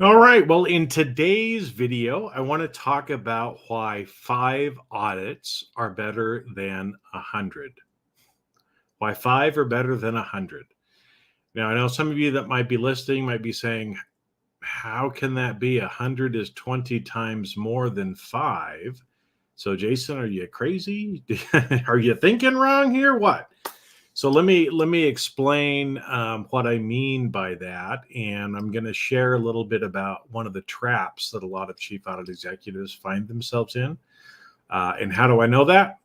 All right. Well, in today's video, I want to talk about why 5 audits are better than 100. Why 5 are better than 100. Now, I know some of you that might be listening might be saying, how can that be? 100 is 20 times more than 5. So, Jason, are you crazy? Are you thinking wrong here? What? So let me explain what I mean by that, and I'm going to share a little bit about one of the traps that a lot of chief audit executives find themselves in. And how do I know that?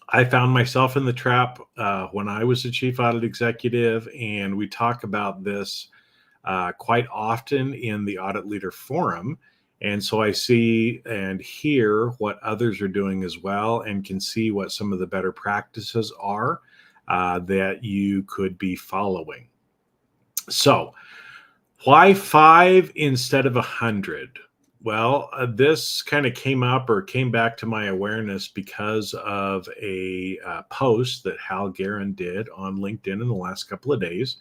I found myself in the trap when I was a chief audit executive, and we talk about this quite often in the Audit Leader Forum. And so I see and hear what others are doing as well, and can see what some of the better practices are that you could be following. So, why 5 instead of 100? Well, this kind of came up or came back to my awareness because of a post that Hal Garyn did on LinkedIn in the last couple of days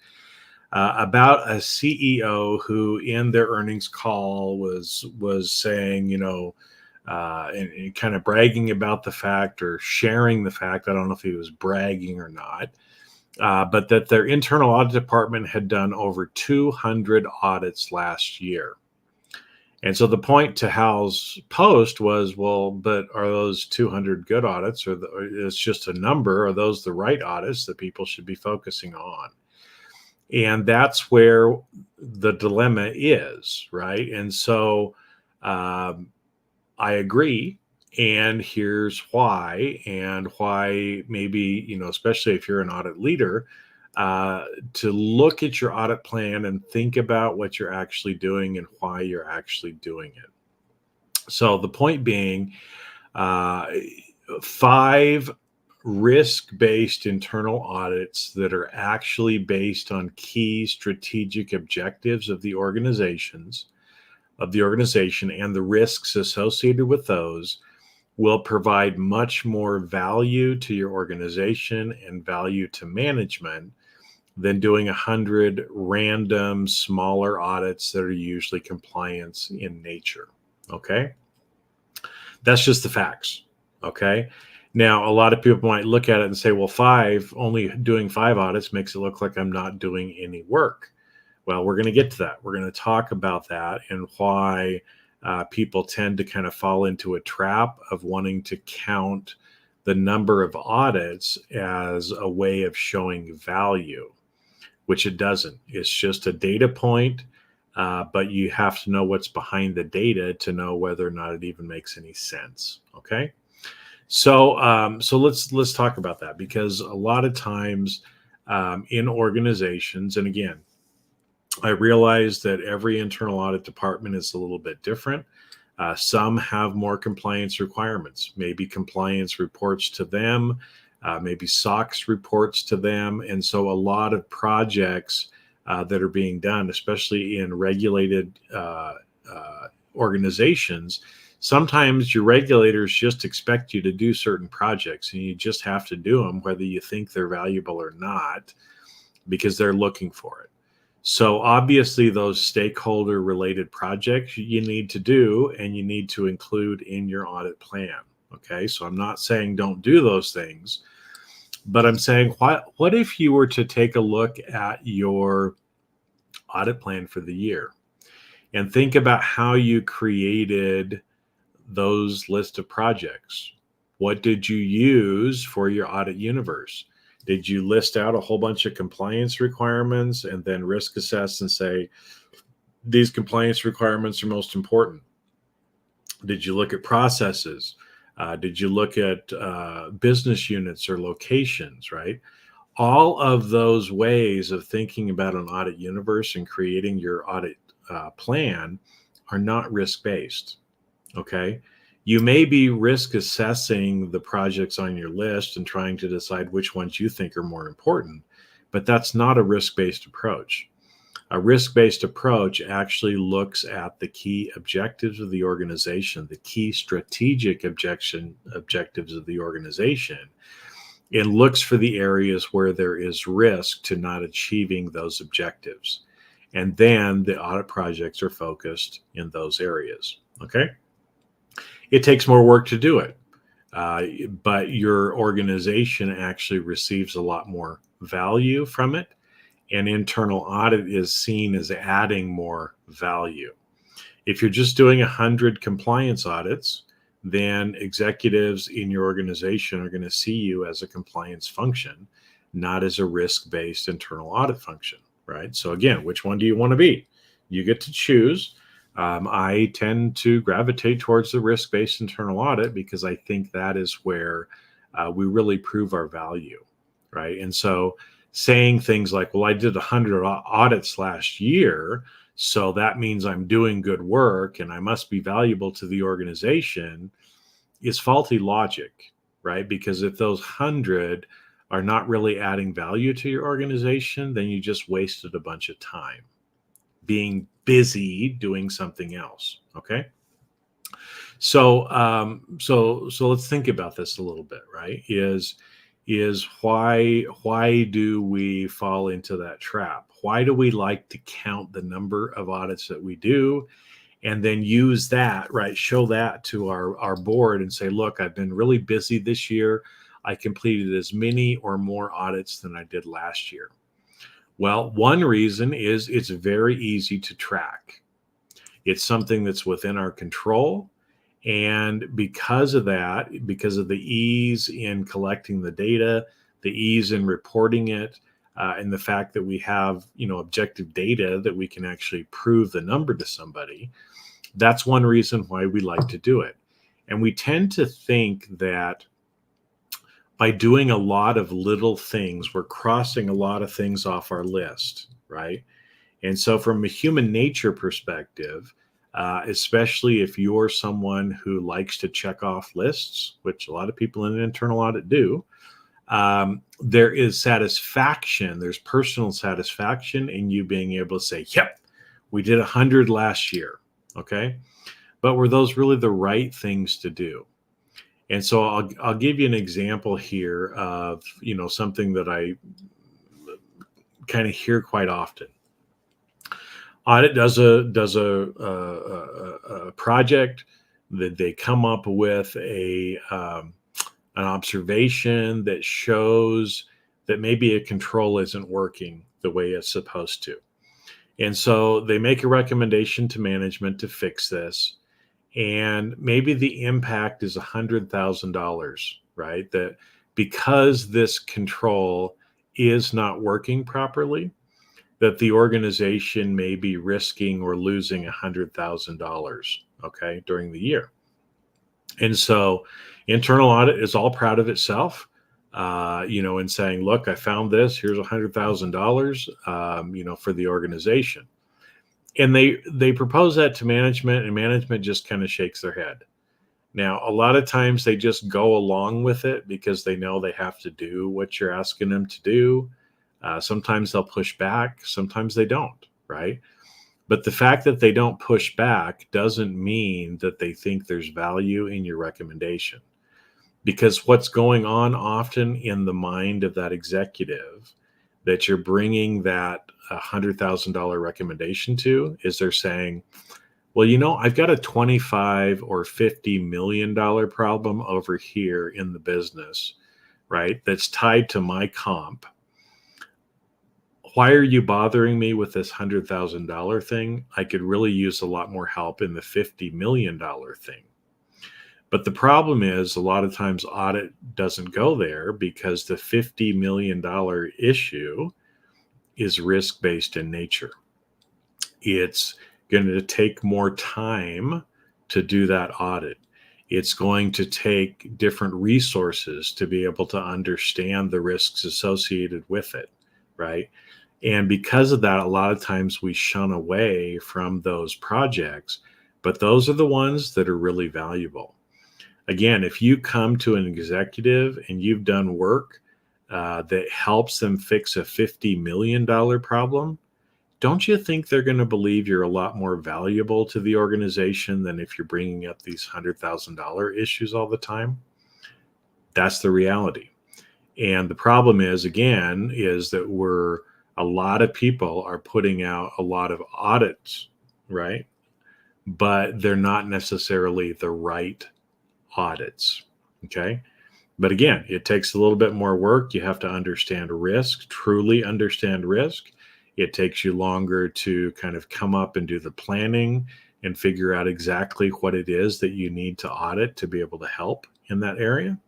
about a CEO who, in their earnings call, was saying, and kind of bragging about the fact or sharing the fact. I don't know if he was bragging or not, but that their internal audit department had done over 200 audits last year. And so the point to Hal's post was, well, but are those 200 good audits, or it's just a number? Are those the right audits that people should be focusing on? And that's where the dilemma is, right? And so I agree. And here's why, and why maybe, especially if you're an audit leader, to look at your audit plan and think about what you're actually doing and why you're actually doing it. So the point being, 5 risk-based internal audits that are actually based on key strategic objectives of the organization and the risks associated with those will provide much more value to your organization and value to management than doing 100 random smaller audits that are usually compliance in nature. Okay. That's just the facts. Okay. Now, a lot of people might look at it and say, well, only doing 5 audits makes it look like I'm not doing any work. Well, we're going to get to that. We're going to talk about that and why people tend to kind of fall into a trap of wanting to count the number of audits as a way of showing value, which it doesn't. It's just a data point, but you have to know what's behind the data to know whether or not it even makes any sense. Okay. So let's talk about that, because a lot of times in organizations, and again, I realize that every internal audit department is a little bit different. Some have more compliance requirements, maybe compliance reports to them, maybe SOX reports to them. And so a lot of projects that are being done, especially in regulated organizations, sometimes your regulators just expect you to do certain projects, and you just have to do them whether you think they're valuable or not, because they're looking for it. So obviously those stakeholder related projects you need to do, and you need to include in your audit plan. Okay. So I'm not saying don't do those things, but I'm saying, what if you were to take a look at your audit plan for the year and think about how you created those list of projects? What did you use for your audit universe? Did you list out a whole bunch of compliance requirements and then risk assess and say, these compliance requirements are most important? Did you look at processes? Did you look at business units or locations, right? All of those ways of thinking about an audit universe and creating your audit plan are not risk-based, okay? You may be risk assessing the projects on your list and trying to decide which ones you think are more important, but that's not a risk-based approach. A risk-based approach actually looks at the key objectives of the organization, the key strategic objectives of the organization, and looks for the areas where there is risk to not achieving those objectives. And then the audit projects are focused in those areas. Okay. It takes more work to do it, but your organization actually receives a lot more value from it. And internal audit is seen as adding more value. If you're just doing 100 compliance audits, then executives in your organization are going to see you as a compliance function, not as a risk-based internal audit function, right? So again, which one do you want to be? You get to choose. I tend to gravitate towards the risk-based internal audit because I think that is where we really prove our value, right? And so saying things like, well, I did 100 audits last year, so that means I'm doing good work and I must be valuable to the organization, is faulty logic, right? Because if those 100 are not really adding value to your organization, then you just wasted a bunch of time being busy doing something else. Okay. So let's think about this a little bit, right? Is why do we fall into that trap? Why do we like to count the number of audits that we do and then use that, right? Show that to our board and say, look, I've been really busy this year. I completed as many or more audits than I did last year. Well, one reason is it's very easy to track. It's something that's within our control. And because of that, because of the ease in collecting the data, the ease in reporting it, and the fact that we have, objective data that we can actually prove the number to somebody, that's one reason why we like to do it. And we tend to think that by doing a lot of little things, we're crossing a lot of things off our list, right? And so from a human nature perspective, especially if you're someone who likes to check off lists, which a lot of people in an internal audit do, there is satisfaction. There's personal satisfaction in you being able to say, yep, we did 100 last year. Okay. But were those really the right things to do? And so I'll give you an example here of, something that I kind of hear quite often. Audit does a project that they come up with an observation that shows that maybe a control isn't working the way it's supposed to. And so they make a recommendation to management to fix this. And maybe the impact is $100,000, right? That because this control is not working properly, that the organization may be risking or losing $100,000, okay, during the year. And so internal audit is all proud of itself, in saying, look, I found this, here's $100,000, for the organization. And they propose that to management, and management just kind of shakes their head. Now, a lot of times they just go along with it because they know they have to do what you're asking them to do. Sometimes they'll push back, sometimes they don't, right? But the fact that they don't push back doesn't mean that they think there's value in your recommendation. Because what's going on often in the mind of that executive that you're bringing that $100,000 recommendation to is they're saying, well, I've got a $25 or $50 million problem over here in the business, right? That's tied to my comp. Why are you bothering me with this $100,000 thing? I could really use a lot more help in the $50 million thing. But the problem is a lot of times audit doesn't go there because the $50 million issue is risk-based in nature. It's going to take more time to do that audit. It's going to take different resources to be able to understand the risks associated with it, right? And because of that, a lot of times we shun away from those projects, but those are the ones that are really valuable. Again, if you come to an executive and you've done work that helps them fix a $50 million problem, don't you think they're going to believe you're a lot more valuable to the organization than if you're bringing up these $100,000 issues all the time? That's the reality. And the problem is, again, is that we're A lot of people are putting out a lot of audits, right? But they're not necessarily the right audits. Okay. But again, it takes a little bit more work. You have to understand risk, truly understand risk. It takes you longer to kind of come up and do the planning and figure out exactly what it is that you need to audit to be able to help in that area.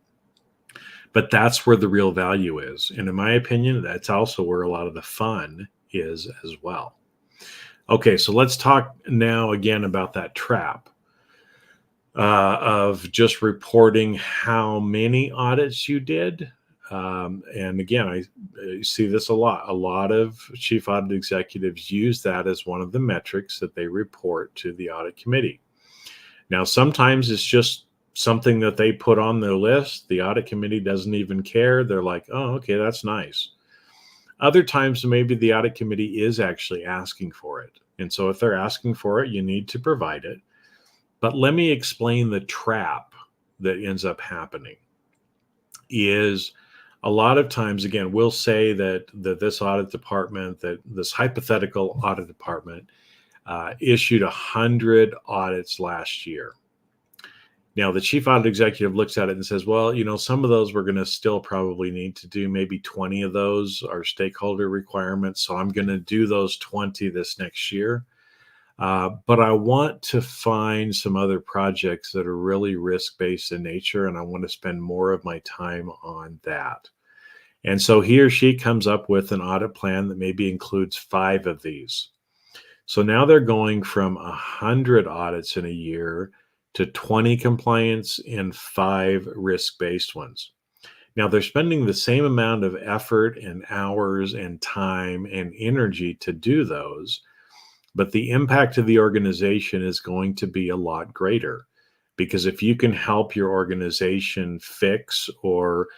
But that's where the real value is. And in my opinion, that's also where a lot of the fun is as well. Okay, so let's talk now again about that trap of just reporting how many audits you did. And again, I see this a lot. A lot of chief audit executives use that as one of the metrics that they report to the audit committee. Now, sometimes it's just something that they put on their list. The audit committee doesn't even care. They're like, oh, okay, that's nice. Other times, maybe the audit committee is actually asking for it. And so if they're asking for it, you need to provide it. But let me explain the trap that ends up happening. Is a lot of times, again, we'll say that this audit department, that this hypothetical audit department issued 100 audits last year. Now, the chief audit executive looks at it and says, well, some of those we're going to still probably need to do. Maybe 20 of those are stakeholder requirements. So I'm going to do those 20 this next year. But I want to find some other projects that are really risk-based in nature, and I want to spend more of my time on that. And so he or she comes up with an audit plan that maybe includes 5 of these. So now they're going from 100 audits in a year to 20 compliance and 5 risk-based ones. Now they're spending the same amount of effort and hours and time and energy to do those, but the impact of the organization is going to be a lot greater, because if you can help your organization fix or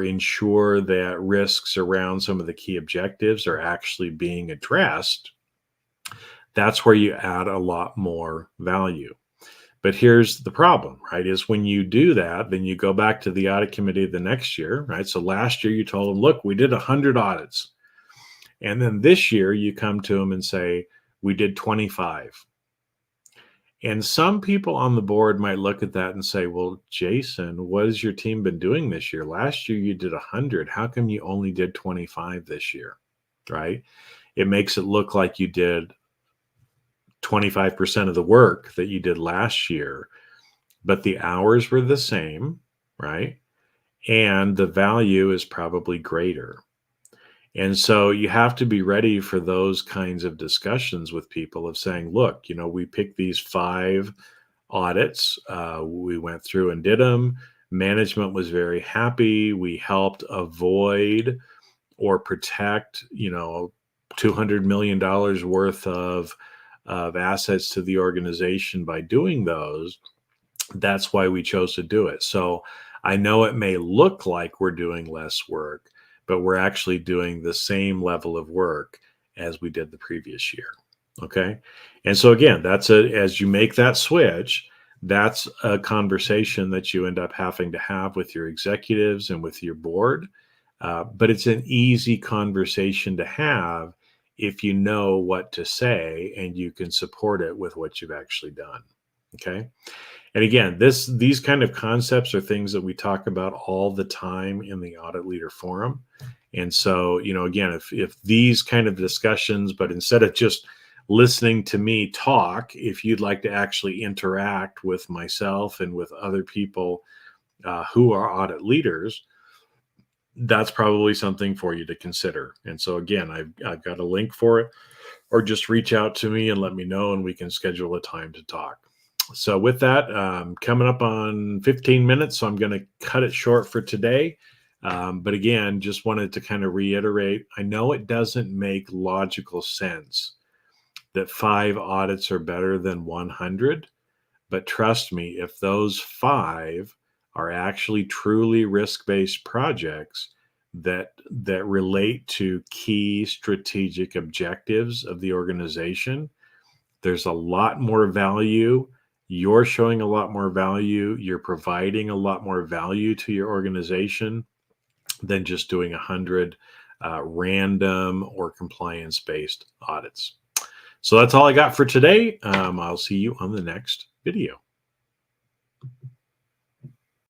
ensure that risks around some of the key objectives are actually being addressed, that's where you add a lot more value. But here's the problem, right? Is when you do that, then you go back to the audit committee the next year, right? So last year you told them, look, we did 100 audits. And then this year you come to them and say, we did 25. And some people on the board might look at that and say, well, Jason, what has your team been doing this year? Last year you did 100. How come you only did 25 this year, right? It makes it look like you did 25% of the work that you did last year, but the hours were the same, right? And the value is probably greater. And so you have to be ready for those kinds of discussions with people of saying, look, we picked these 5 audits. We went through and did them. Management was very happy. We helped avoid or protect, $200 million worth of assets to the organization by doing those. That's why we chose to do it. So I know it may look like we're doing less work, but we're actually doing the same level of work as we did the previous year. Okay. And so again, as you make that switch, that's a conversation that you end up having to have with your executives and with your board. But it's an easy conversation to have if you know what to say and you can support it with what you've actually done. Okay. And again, these kind of concepts are things that we talk about all the time in the Audit Leader Forum. And so, again, if these kind of discussions, but instead of just listening to me talk, if you'd like to actually interact with myself and with other people who are audit leaders, that's probably something for you to consider. And so again, I've got a link for it, or just reach out to me and let me know, and we can schedule a time to talk. So with that, coming up on 15 minutes, so I'm going to cut it short for today. But again, just wanted to kind of reiterate, I know it doesn't make logical sense that 5 audits are better than 100, but trust me, if those 5 are actually truly risk-based projects that relate to key strategic objectives of the organization, there's a lot more value. You're showing a lot more value. You're providing a lot more value to your organization than just doing 100 random or compliance-based audits. So that's all I got for today. I'll see you on the next video.